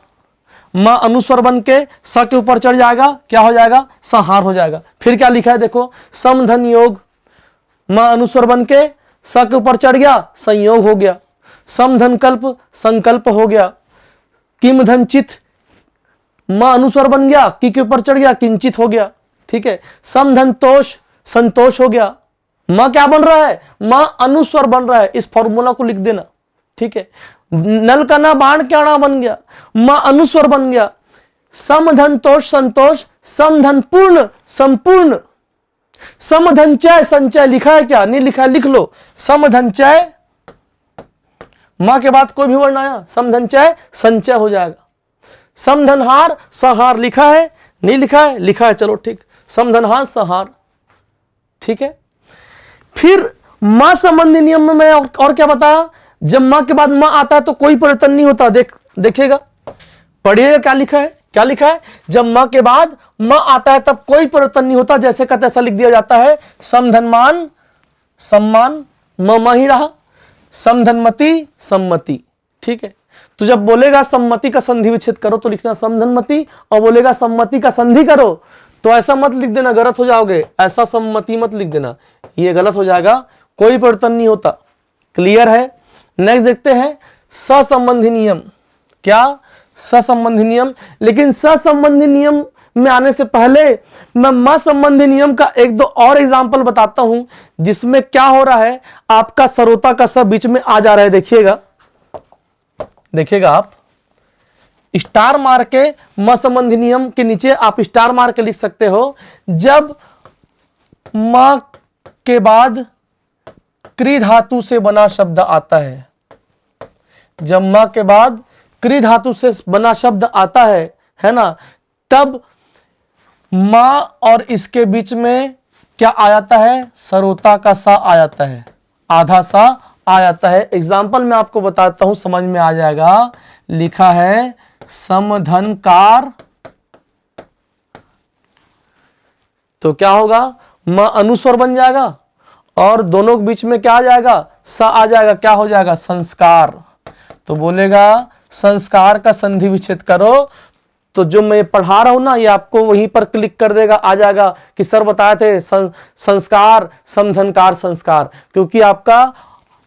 मां अनुस्वर बन के स के ऊपर चढ़ जाएगा, क्या हो जाएगा, संहार हो जाएगा। फिर क्या लिखा है देखो, समधन योग, मां अनुस्वर बन के स के ऊपर चढ़ गया, संयोग हो गया। समधन कल्प, संकल्प हो गया। किम धन चित, मां अनुस्वर बन गया, की के ऊपर चढ़ गया, किंचित हो गया। ठीक है। समधन तोष, संतोष हो गया। मां क्या बन रहा है, मां अनुस्वर बन रहा है, इस फॉर्मूला को लिख देना। ठीक है। नल का ना बाण क्या ना बन गया, मां अनुस्वर बन गया। समधन तोष संतोष, समधन पूर्ण संपूर्ण। समधन चय संचय लिखा है क्या, नहीं लिखा है, लिख लो। समधन चय, मां के बाद कोई भी वर्ण आया, समधन चय संचय हो जाएगा। समधनहार संहार लिखा है, नहीं लिखा है, लिखा है, चलो ठीक, समधनहार संहार। ठीक है। फिर मां संबंधी नियम में मैं और क्या बताया, जब मां के बाद मां आता है तो कोई परिवर्तन नहीं होता। देखिएगा, पढ़िएगा क्या लिखा है, क्या लिखा है, जब मां के बाद मां आता है तब कोई परिवर्तन नहीं होता, जैसे का तैसा लिख दिया जाता है। समधनमान सम्मान, म ही रहा। समधनमति सम्मति। ठीक है। तो जब बोलेगा सम्मति का संधि विच्छेद करो तो लिखना समधनमति, और बोलेगा सम्मति का संधि करो तो ऐसा मत लिख देना, गलत हो जाओगे, ऐसा सम्मति मत लिख देना, ये गलत हो जाएगा, कोई परिवर्तन नहीं होता। क्लियर है। नेक्स्ट देखते हैं सहसंबंधी नियम। क्या, सहसंबंधी नियम। लेकिन सहसंबंधी नियम में आने से पहले मैं म संबंधी नियम का एक दो और एग्जांपल बताता हूं, जिसमें क्या हो रहा है, आपका सरोता का सब बीच में आ जा रहा है। देखिएगा, देखिएगा, आप स्टार मार के म संबंधी नियम के नीचे आप स्टार मार के लिख सकते हो। जब म के बाद क्री धातु से बना शब्द आता है, जब म के बाद क्री धातु से बना शब्द आता है है ना, तब मां और इसके बीच में क्या आ जाता है, सरोता का सा आ जाता है, आधा सा आ जाता है। एग्जाम्पल मैं आपको बताता हूं, समझ में आ जाएगा। लिखा है समधनकार, तो क्या होगा, म अनुस्वर बन जाएगा और दोनों के बीच में क्या आ जाएगा, स आ जाएगा, क्या हो जाएगा, संस्कार। तो बोलेगा संस्कार का संधि विच्छेद करो, तो जो मैं पढ़ा रहा हूं ना, ये आपको वहीं पर क्लिक कर देगा, आ जाएगा कि सर बताए थे संस्कार समधनकार संस्कार। क्योंकि आपका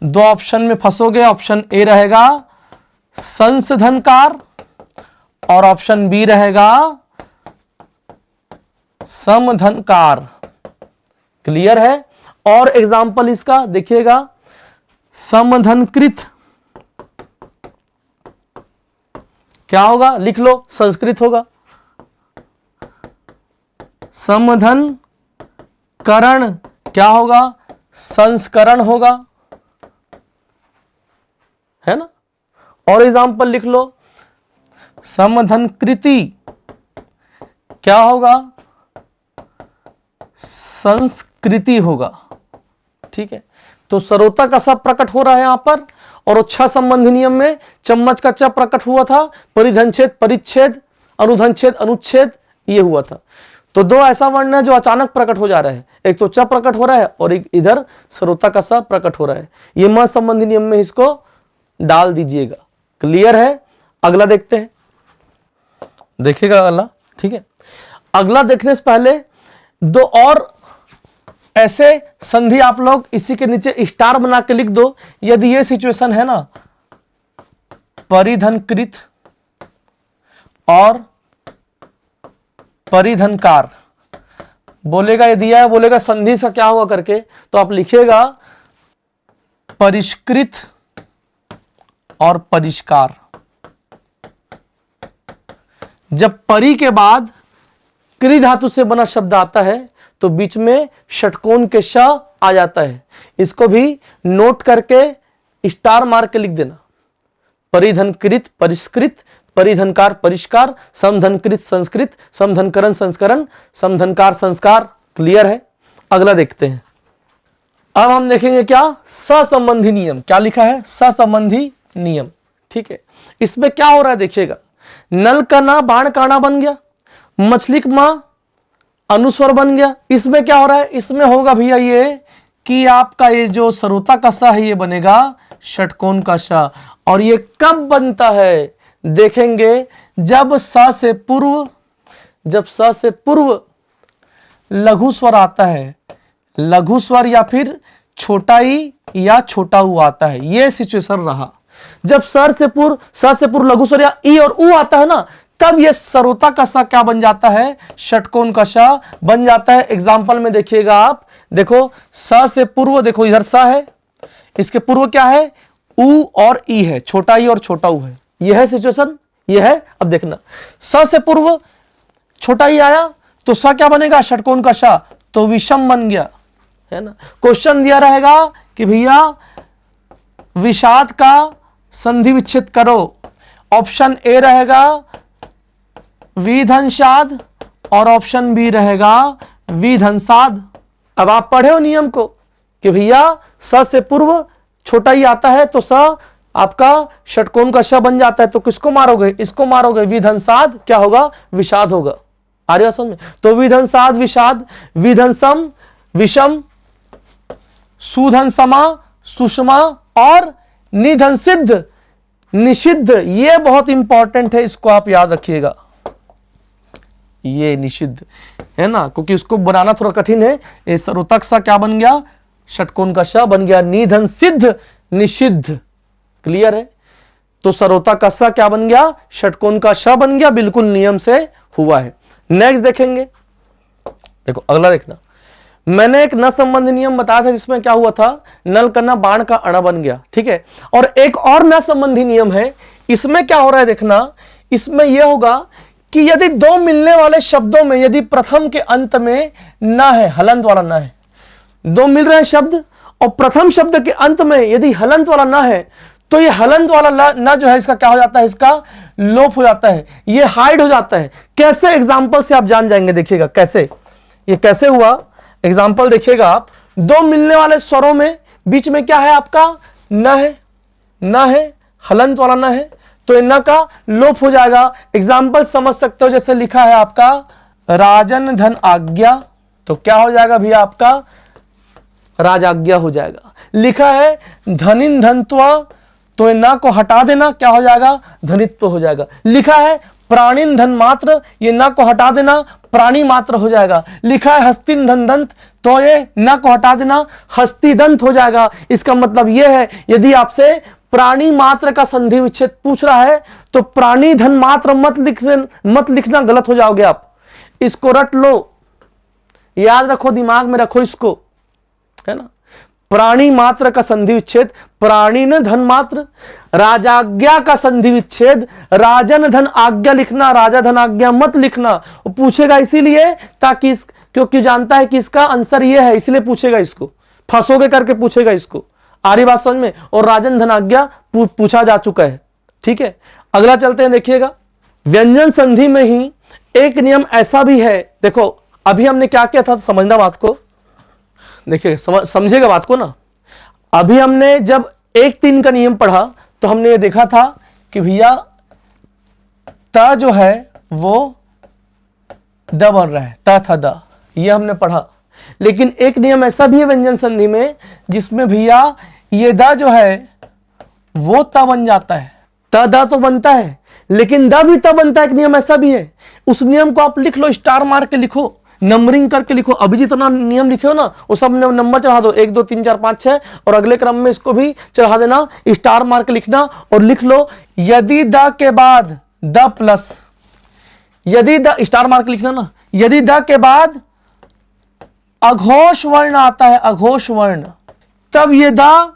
दो ऑप्शन में फंसोगे, ऑप्शन ए रहेगा संशोधनकार और ऑप्शन बी रहेगा समधनकार। क्लियर है। और एग्जाम्पल इसका देखिएगा, समधनकृत क्या होगा, लिख लो, संस्कृत होगा। समधनकरण क्या होगा, संस्करण होगा, है ना। और एग्जाम्पल लिख लो, समधनकृति क्या होगा, संस्कृति होगा। ठीक है, तो सरोता का सब प्रकट हो रहा है यहां पर। और उच्छा संबंधी नियम में चम्मच का च प्रकट हुआ था, परिधनछेद परिच्छेद, अनुधनछेद अनुच्छेद, ये हुआ था। तो दो ऐसा वर्ण है जो अचानक प्रकट हो जा रहा है, एक तो च प्रकट हो रहा है और एक इधर सरोता का स प्रकट हो रहा है। ये म संबंधी नियम में इसको डाल दीजिएगा। क्लियर है। अगला देखते हैं, देखिएगा अगला। ठीक है, अगला देखने से पहले दो और ऐसे संधि आप लोग इसी के नीचे स्टार बना के लिख दो। यदि ये सिचुएशन है ना, परिधनकृत और परिधनकार, बोलेगा यदि यह बोलेगा संधि से क्या होगा करके, तो आप लिखिएगा परिष्कृत और परिष्कार। जब परि के बाद क्रि धातु से बना शब्द आता है तो बीच में षटकोण के श आ जाता है। इसको भी नोट करके स्टार मार के लिख देना। परिधनकृत परिष्कृत, परिधनकार परिष्कार, समधनकृत संस्कृत, समधनकरण संस्करण, समधनकार संस्कार। क्लियर है। अगला देखते हैं। अब हम देखेंगे क्या, सहसंबंधी नियम। क्या लिखा है, सहसंबंधी नियम। ठीक है, इसमें क्या हो रहा है देखिएगा, नल का ना बाण काना बन गया, मछली का मां अनुस्वर बन गया। इसमें क्या हो रहा है, इसमें होगा भैया ये कि आपका ये जो सरोता का सा है ये बनेगा षटकोण का सा। और ये कब बनता है देखेंगे, जब सा से पूर्व, जब सा से पूर्व लघु स्वर आता है, लघु स्वर या फिर छोटा ई या छोटा ऊ आता है, ये सिचुएशन रहा। जब सा से पूर्व लघु स्वर या ई और ऊ आता है ना, तब ये सरोता का सा क्या बन जाता है, षटकोण का सा बन जाता है। एग्जाम्पल में देखिएगा आप, देखो सा से पूर्व, देखो इधर सा है, इसके पूर्व क्या है, ऊ और ई है, छोटा ई और छोटा ऊ है। यह है सिचुएशन, यह है। अब देखना, सा से पूर्व छोटा ई आया तो सा क्या बनेगा, षटकोण का सा, तो विषम बन गया, है ना। क्वेश्चन दिया रहेगा कि भैया विषाद का संधि विच्छेद करो। ऑप्शन ए रहेगा विधनषाद और ऑप्शन बी रहेगा विधनसाद। अब आप पढ़े हो नियम को कि भैया स से पूर्व छोटा ही आता है तो स आपका षटकोण का श बन जाता है, तो किसको मारोगे, इसको मारोगे, विधनसाद क्या होगा, विषाद होगा। आ रही समझ में। तो विधनसाद विषाद, विधनसम विषम, सुधनसमा सुषमा और निधन सिद्ध निषिद्ध। ये बहुत इंपॉर्टेंट है, इसको आप याद रखिएगा। ये निषिद्ध है ना, क्योंकि उसको बनाना थोड़ा कठिन है। ये सरोतक सा क्या बन गया, षटकोण का श बन गया, निधन सिद्ध निषिद्ध। क्लियर है। तो सरोता का स क्या बन गया, षटकोण का श बन गया, बिल्कुल नियम से हुआ है। नेक्स्ट देखेंगे, देखो अगला देखना। मैंने एक न संबंधी नियम बताया था जिसमें क्या हुआ था, नल करना बाण का अड़ा बन गया। ठीक है, और एक और न संबंधी नियम है, इसमें क्या हो रहा है देखना। इसमें यह होगा कि यदि दो मिलने वाले शब्दों में यदि प्रथम के अंत में न है, हलंत वाला न है, दो मिल रहे हैं शब्द और प्रथम शब्द के अंत में यदि हलंत वाला न है, तो ये हलंत वाला न जो है इसका क्या हो जाता है, इसका लोप हो जाता है, ये हाइड हो जाता है। कैसे? एग्जाम्पल से आप जान जाएंगे, देखिएगा कैसे ये कैसे हुआ। एग्जाम्पल देखिएगा आप, दो मिलने वाले स्वरों में बीच में क्या है आपका? न है, न है, हलंत वाला न है, तो न का लोप हो जाएगा। एग्जाम्पल समझ सकते हो, जैसे लिखा है आपका राजन धन आज्ञा, तो क्या हो जाएगा भैया आपका? राजाज्ञा हो जाएगा। लिखा है धनिन धनत्वा, तो न को हटा देना, क्या हो जाएगा? धनित्व हो जाएगा। लिखा है प्राणिन धन मात्र, ये न को हटा देना, प्राणी मात्र हो जाएगा। लिखा है हस्तिन धन दंत, तो ये न को हटा देना, हस्ति दंत हो जाएगा। इसका मतलब यह है, यदि आपसे प्राणी मात्र का संधि विच्छेद पूछ रहा है तो प्राणी धन मात्र मत लिखना, गलत हो जाओगे आप। इसको रट लो, याद रखो, दिमाग में रखो इसको, है ना। प्राणी मात्र का संधि विच्छेद प्राणी न धन मात्र, राजाज्ञा का संधि विच्छेद राजन धन आज्ञा लिखना, राजा धन आज्ञा मत लिखना। वो पूछेगा इसीलिए ताकि क्योंकि जानता है कि इसका आंसर ये है, इसलिए पूछेगा, इसको फंसोगे करके पूछेगा इसको। आ रही बात समझ में? और राजन धन आज्ञा पूछा जा चुका है, ठीक है। अगला चलते हैं, देखिएगा व्यंजन संधि में ही एक नियम ऐसा भी है। देखो अभी हमने क्या किया था, समझना बात को, देखिए समझेगा बात को ना। अभी हमने जब 1-3 का नियम पढ़ा तो हमने ये देखा था कि भैया त जो है वो द बन रहा है, त था द, ये हमने पढ़ा। लेकिन एक नियम ऐसा भी है व्यंजन संधि में जिसमें भैया ये द जो है वो त बन जाता है। त द तो बनता है लेकिन द भी त बनता है, एक नियम ऐसा भी है। उस नियम को आप लिख लो, स्टार मार के लिखो, नंबरिंग करके लिखो। अभी जितना नियम लिखे हो ना वो सब नंबर चढ़ा दो, 1 2 3 4 5 6, और अगले क्रम में इसको भी चढ़ा देना, स्टार मार के लिखना और लिख लो यदि द के बाद द प्लस, यदि द, स्टार मार के लिखना ना, यदि द के बाद अघोष वर्ण आता है, अघोष वर्ण, तब ये द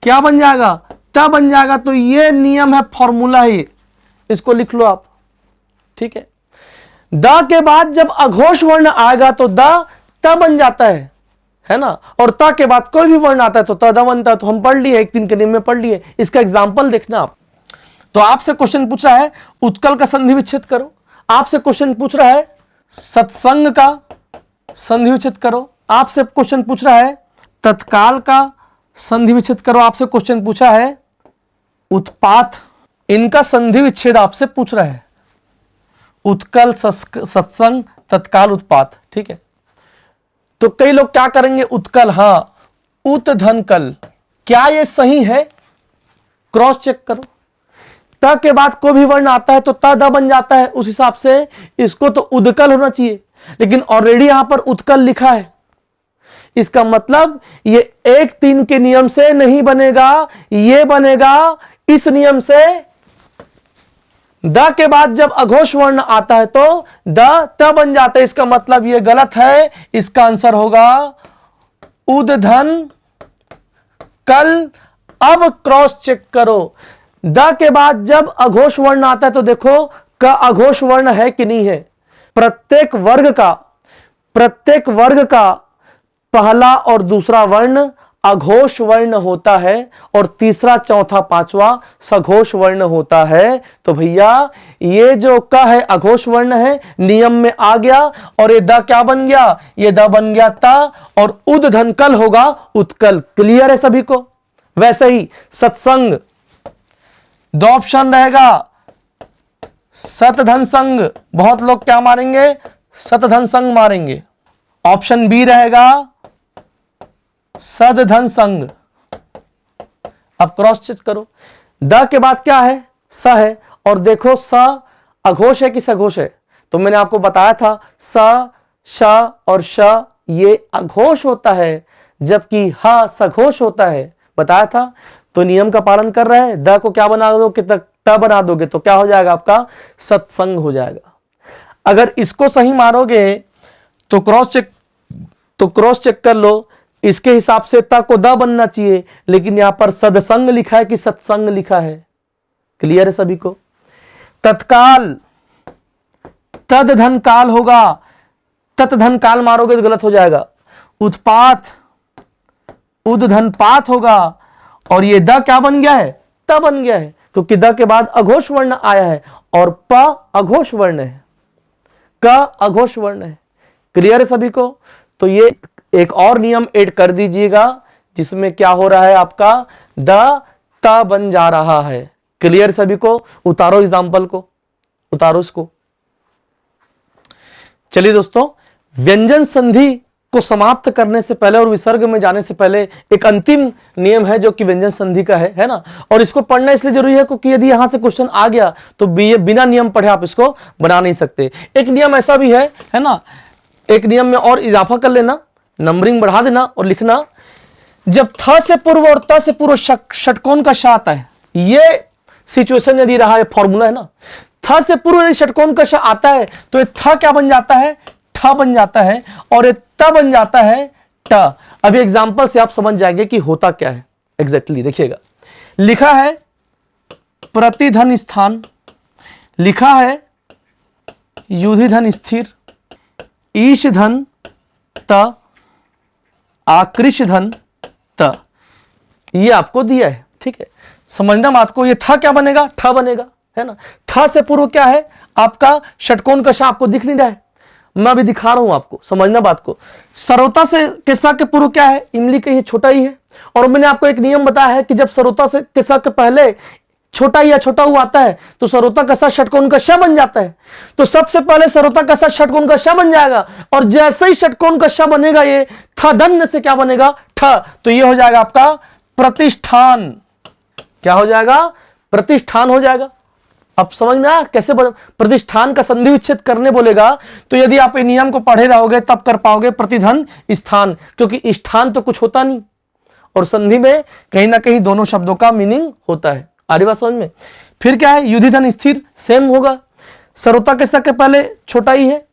क्या बन जाएगा? त बन जाएगा। तो ये नियम है, फॉर्मूला है ये, इसको लिख लो आप, ठीक है। द के बाद जब अघोष वर्ण आएगा तो द त बन जाता है ना। और त के बाद कोई भी वर्ण आता है तो त द बनता है। तो हम पढ़ लिए, 1-3 के नियम में पढ़ लिए। इसका एग्जांपल देखना आप। तो आपसे क्वेश्चन पूछ रहा है उत्कल का संधि विच्छेद करो, आपसे क्वेश्चन पूछ रहा है सत्संग का संधि विच्छेद करो, आपसे क्वेश्चन पूछ रहा है तत्काल का संधि विच्छेद करो, आपसे क्वेश्चन पूछा है उत्पात, इनका संधि विच्छेद आपसे पूछ रहा है। उत्कल, सत्संग, तत्काल, उत्पात, ठीक है। तो कई लोग क्या करेंगे, उत्कल, हां, उत धन कल, क्या ये सही है? क्रॉस चेक करो। त के बाद कोई भी वर्ण आता है तो त द बन जाता है, उस हिसाब से इसको तो उदकल होना चाहिए, लेकिन ऑलरेडी यहां पर उत्कल लिखा है। इसका मतलब ये 1-3 के नियम से नहीं बनेगा, ये बनेगा इस नियम से। द के बाद जब अघोष वर्ण आता है तो द त बन जाता है। इसका मतलब ये गलत है, इसका आंसर होगा उद धन कल। अब क्रॉस चेक करो, द के बाद जब अघोष वर्ण आता है तो देखो का अघोष वर्ण है कि नहीं है। प्रत्येक वर्ग का पहला और दूसरा वर्ण अघोष वर्ण होता है और तीसरा, चौथा, पांचवा सघोष वर्ण होता है। तो भैया ये जो क है अघोष वर्ण है, नियम में आ गया, और ये द क्या बन गया? ये द बन गया ता, और उद धन कल होगा उत्कल। क्लियर है सभी को? वैसे ही सत्संग, 2 ऑप्शन रहेगा, सत धन संग, बहुत लोग क्या मारेंगे? सत धन संग मारेंगे। ऑप्शन बी रहेगा सद धन संग। अब क्रॉस चेक करो, द के बाद क्या है? स है, और देखो स अघोष है कि सघोष है? तो मैंने आपको बताया था स, श और श ये अघोष होता है, जबकि ह सघोष होता है, बताया था। तो नियम का पालन कर रहे हैं। द को क्या बना दोगे? ट बना दोगे तो क्या हो जाएगा आपका? सत्संग हो जाएगा। अगर इसको सही मारोगे तो क्रॉस चेक कर लो, इसके हिसाब से त को द बनना चाहिए, लेकिन यहां पर सदसंग लिखा है कि सत्संग लिखा है। क्लियर है सभी को? तत्काल, तद धन काल होगा, तत् धन काल मारोगे तो गलत हो जाएगा। उत्पात, उद धन पात होगा, और ये द क्या बन गया है? त बन गया है, क्योंकि द के बाद अघोष वर्ण आया है और प अघोष वर्ण है, क अघोष वर्ण है। क्लियर है सभी को? तो ये एक और नियम ऐड कर दीजिएगा जिसमें क्या हो रहा है आपका द त बन जा रहा है। क्लियर सभी को? उतारो एग्जाम्पल को, उतारो इसको। चलिए दोस्तों, व्यंजन संधि को समाप्त करने से पहले और विसर्ग में जाने से पहले एक अंतिम नियम है जो कि व्यंजन संधि का है ना। और इसको पढ़ना इसलिए जरूरी है क्योंकि यदि यहां से क्वेश्चन आ गया तो बिना नियम पढ़े आप इसको बना नहीं सकते। एक नियम ऐसा भी है ना, एक नियम में और इजाफा कर लेना, नंबरिंग बढ़ा देना और लिखना, जब थ से पूर्व और त से पूर्व षटकोण का श आता है, ये सिचुएशन यदि रहा है, फॉर्मूला है ना, थ से पूर्व यदि षटकोण का श आता है तो ये थ क्या बन जाता है, ठ बन जाता है, और ये त बन जाता है ट। अभी एग्जांपल से आप समझ जाएंगे कि होता क्या है एग्जैक्टली। देखिएगा, लिखा है प्रतिधन स्थान, लिखा है युधि धन स्थिर, ईश धन त, आकृष धन त, ये आपको दिया है। ठीक है, समझना बात को। ये था क्या बनेगा, ठ बनेगा, है ना। था से पूर्व क्या है आपका षटकोण का श, आपको दिख नहीं रहा है, मैं अभी दिखा रहा हूं आपको, समझना बात को। सरोता से किस्सा के पूर्व क्या है, इमली के, ये छोटा ही है। और मैंने आपको एक नियम बताया है कि जब सरोता से किस्सा के पहले छोटा या छोटा हुआ आता है तो सरोता का सा षटकोण का श बन जाता है। तो सबसे पहले सरोता का सा षटकोण का श बन जाएगा, और जैसे ही षटकोण का श बनेगा ये थ दन्न से क्या बनेगा, ठ। तो ये हो जाएगा आपका प्रतिष्ठान। क्या हो जाएगा, प्रतिष्ठान हो जाएगा। अब समझ में आया कैसे प्रतिष्ठान का संधि विच्छेद करने बोलेगा तो यदि आप नियम को पढ़े रहोगे तब कर पाओगे प्रतिधन स्थान, क्योंकि स्थान तो कुछ होता नहीं और संधि में कहीं ना कहीं दोनों शब्दों का मीनिंग होता है। आ रही बात समझ में? फिर क्या है, युधि धन स्थिर, सेम होगा। सरोता के सा के पहले छोटा ही है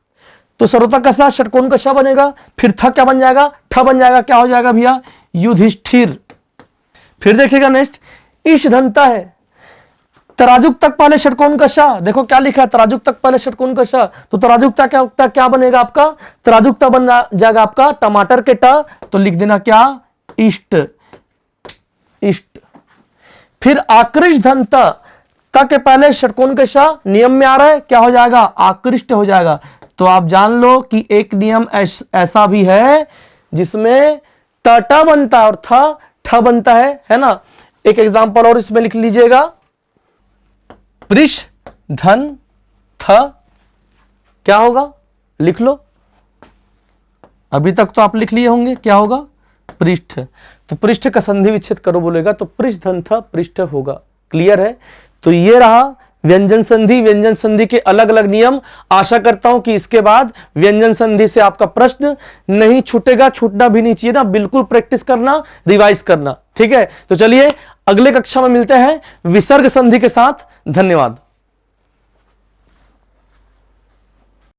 तो सरोता का सा षटकोण का श बनेगा, फिर थ क्या बन जाएगा, ठ बन जाएगा। क्या हो जाएगा भैया, युधिष्ठिर। फिर देखिएगा नेक्स्ट, ईश धनता है, तराजुक तक पहले षटकोण का श, देखो क्या लिखा है, तराजुक तक पहले षटकोण का श, तो तराजुक तक क्या बनेगा आपका, तराजुक तक बन जाएगा आपका टमाटर के ट, तो लिख देना क्या, इष्ट, इष्ट। फिर आकृष्ट धन त के पहले षटकोण के श नियम में आ रहा है, क्या हो जाएगा, आकृष्ट हो जाएगा। तो आप जान लो कि एक नियम ऐसा भी है जिसमें ट बनता है और ठ बनता है ना। एक एग्जांपल और इसमें लिख लीजिएगा, पृष धन थ, क्या होगा, लिख लो। अभी तक तो आप लिख लिए होंगे, क्या होगा, पृष्ठ। तो पृष्ठ का संधि विच्छेद करो बोलेगा तो पृष्ठ धन था पृष्ठ होगा। क्लियर है? तो ये रहा व्यंजन संधि। व्यंजन संधि के अलग अलग नियम। आशा करता हूं कि इसके बाद व्यंजन संधि से आपका प्रश्न नहीं छूटेगा, छूटना भी नहीं चाहिए ना। बिल्कुल प्रैक्टिस करना, रिवाइज करना। ठीक है, तो चलिए अगले कक्षा में मिलते हैं विसर्ग संधि के साथ। धन्यवाद।